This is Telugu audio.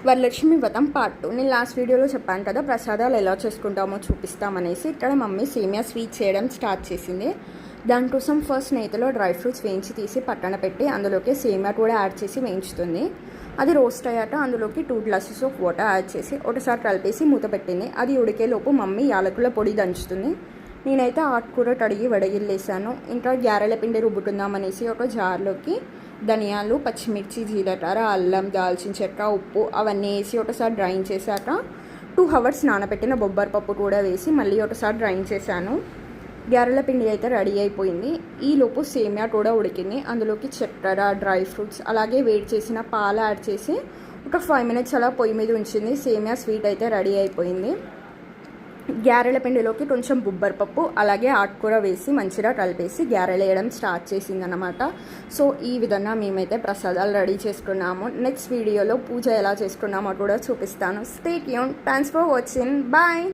వరలక్ష్మి వ్రతం పార్ట్ 2. నేను లాస్ట్ వీడియోలో చెప్పాను కదా ప్రసాదాలు ఎలా చేసుకుంటామో చూపిస్తామనేసి. ఇక్కడ మమ్మీ సేమియా స్వీట్ చేయడం స్టార్ట్ చేసింది. దానికోసం ఫస్ట్ నేతిలో డ్రై ఫ్రూట్స్ వేయించి తీసి పక్కన పెట్టి అందులోకి సేమియా కూడా యాడ్ చేసి వేయించుతుంది. అది రోస్ట్ అయ్యాక అందులోకి 2 గ్లాసెస్ ఆఫ్ వాటర్ యాడ్ చేసి ఒకసారి కలిపేసి మూత పెట్టింది. అది ఉడికేలోపు మమ్మీ యాలకుల పొడి దంచుతుంది. నేనైతే ఆకుకూర కడిగి వడగిల్లేసాను. ఇంకా గ్యారెల పిండి రుబ్బుకుందామనేసి ఒక జార్లోకి ధనియాలు, పచ్చిమిర్చి, జీలకర్ర, అల్లం, దాల్చిన చెక్క, ఉప్పు అవన్నీ వేసి ఒకసారి డ్రైన్ చేశాక 2 hours నానబెట్టిన బొబ్బరిపప్పు కూడా వేసి మళ్ళీ ఒకసారి డ్రైన్ చేశాను. గ్యారెల పిండి అయితే రెడీ అయిపోయింది. ఈలోపు సేమియా కూడా ఉడికింది. అందులోకి చక్కెర, డ్రై ఫ్రూట్స్ అలాగే వేడి చేసిన పాలు యాడ్ చేసి ఒక 5 minutes అలా పొయ్యి మీద ఉంచింది. సేమియా స్వీట్ అయితే రెడీ అయిపోయింది. గ్యారెల పిండిలోకి కొంచెం బొబ్బరిపప్పు అలాగే ఆకుకూర వేసి మంచిగా కలిపేసి గ్యారెలు వేయడం స్టార్ట్ చేసిందనమాట. సో ఈ విధంగా మేమైతే ప్రసాదాలు రెడీ చేసుకున్నాము. నెక్స్ట్ వీడియోలో పూజ ఎలా చేసుకున్నామో కూడా చూపిస్తాను. Stay tune. Thanks for watching. Bye.